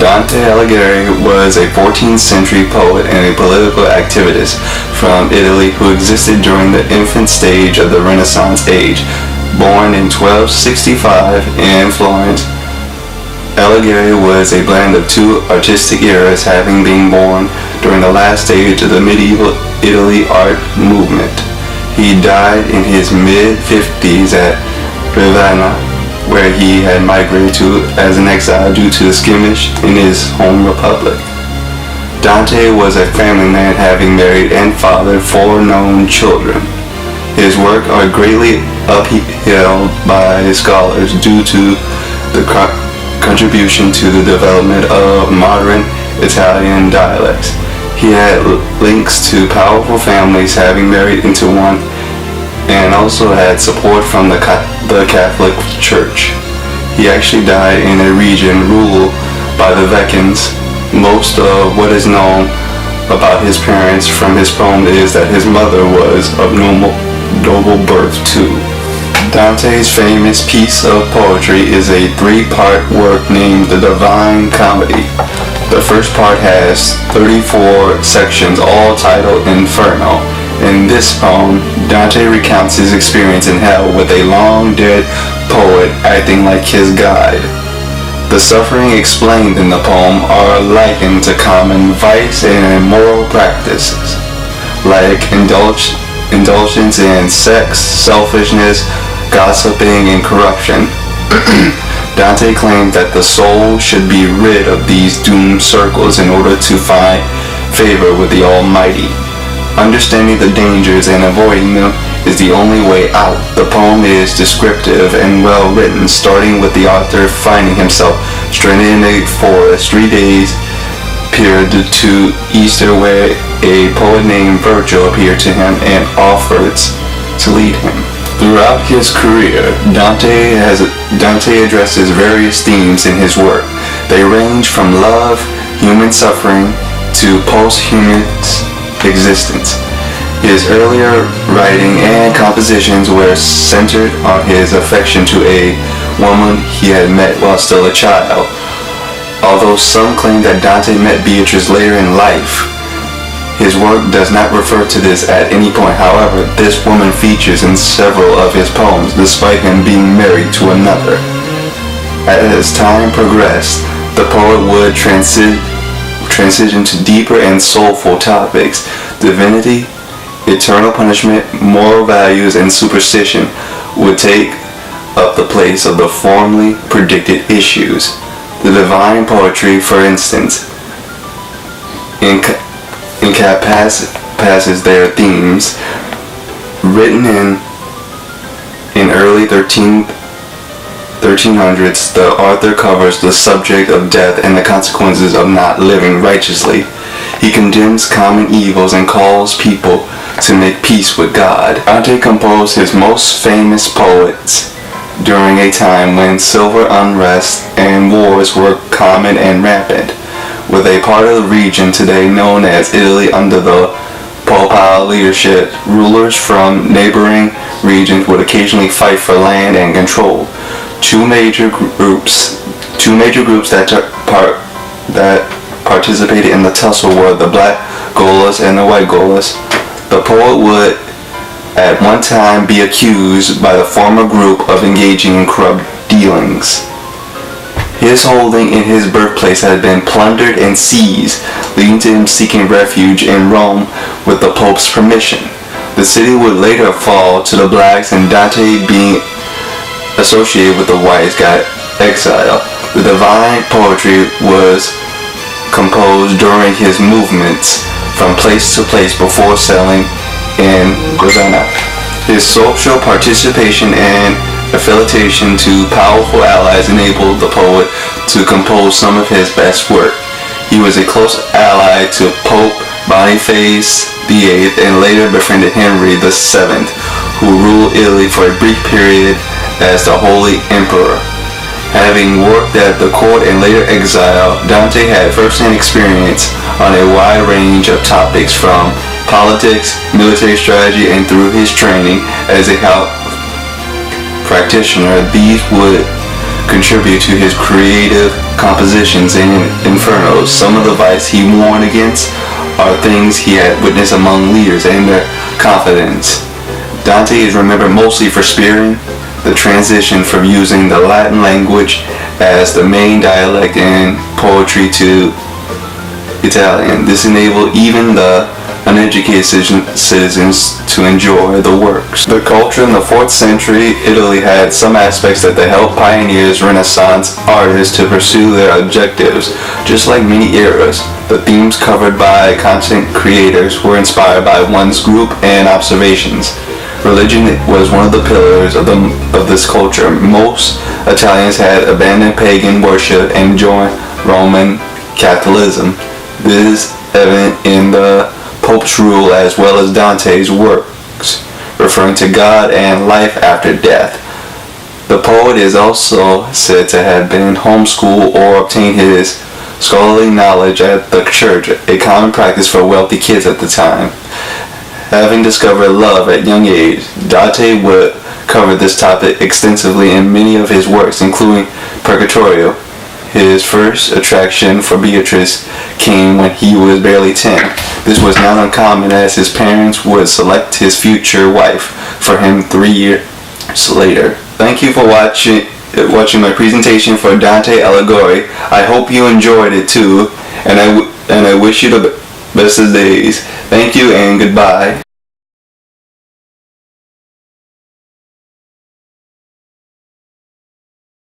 Dante Alighieri was a 14th century poet and a political activist from Italy who existed during the infant stage of the Renaissance age. Born in 1265 in Florence, Alighieri was a blend of two artistic eras, having been born during the last stage of the medieval Italy art movement. He died in his mid-50s at Ravenna, where he had migrated to as an exile due to the skirmish in his home republic. Dante was a family man, having married and fathered 4 known children. His work are greatly upheld by scholars due to the contribution to the development of modern Italian dialects. He had links to powerful families, having married into one, and also had support from the Catholic Church. He actually died in a region ruled by the Vecans. Most of what is known about his parents from his poem is that his mother was of noble birth too. Dante's famous piece of poetry is a 3-part work named The Divine Comedy. The first part has 34 sections, all titled Inferno. In this poem, Dante recounts his experience in hell with a long-dead poet acting like his guide. The suffering explained in the poem are likened to common vice and immoral practices, like indulgence in sex, selfishness, gossiping, and corruption. Dante claimed that the soul should be rid of these doomed circles in order to find favor with the Almighty. Understanding the dangers and avoiding them is the only way out. The poem is descriptive and well written, starting with the author finding himself stranded in a forest 3 days period to Easter, where a poet named Virgil appeared to him and offered to lead him. Throughout his career, Dante addresses various themes in his work. They range from love, human suffering, to post-humanist existence. His earlier writing and compositions were centered on his affection to a woman he had met while still a child. Although some claim that Dante met Beatrice later in life, his work does not refer to this at any point. However, this woman features in several of his poems, despite him being married to another. As time progressed, the poet would transition to deeper and soulful topics. Divinity, eternal punishment, moral values, and superstition would take up the place of the formerly predicted issues. The divine poetry, for instance, encompasses their themes. Written in early 1300s, the author covers the subject of death and the consequences of not living righteously. He condemns common evils and calls people to make peace with God. Dante composed his most famous poets during a time when civil unrest and wars were common and rampant, with a part of the region today known as Italy under the Papal leadership. Rulers from neighboring regions would occasionally fight for land and control. Two major groups that participated in the tussle were the Black Gueles and the White Gueles. The poet would at one time be accused by the former group of engaging in corrupt dealings. His holding in his birthplace had been plundered and seized, leading to him seeking refuge in Rome with the Pope's permission. The city would later fall to the Blacks, and Dante, being associated with the Whites, got exiled. The divine poetry was composed during his movements from place to place before settling in Ravenna. His social participation and affiliation to powerful allies enabled the poet to compose some of his best work. He was a close ally to Pope Boniface VIII and later befriended Henry VII, who ruled Italy for a brief period as the Holy Emperor. Having worked at the court and later exile, Dante had first-hand experience on a wide range of topics, from politics, military strategy, and through his training as a health practitioner. These would contribute to his creative compositions in Infernos. Some of the vices he warned against are things he had witnessed among leaders and their confidence. Dante is remembered mostly for spearheading the transition from using the Latin language as the main dialect in poetry to Italian. This enabled even the uneducated citizens to enjoy the works. The culture in the 4th century Italy had some aspects that helped pioneers Renaissance artists to pursue their objectives. Just like many eras, the themes covered by content creators were inspired by one's group and observations. Religion was one of the pillars of this culture. Most Italians had abandoned pagan worship and joined Roman Catholicism. This is evident in the Pope's rule as well as Dante's works, referring to God and life after death. The poet is also said to have been homeschooled or obtained his scholarly knowledge at the church, a common practice for wealthy kids at the time. Having discovered love at young age, Dante would cover this topic extensively in many of his works, including Purgatorio. His first attraction for Beatrice came when he was barely 10. This was not uncommon, as his parents would select his future wife for him 3 years later. Thank you for watching my presentation for Dante Alighieri. I hope you enjoyed it too, and I wish you the best of days. Thank you and goodbye.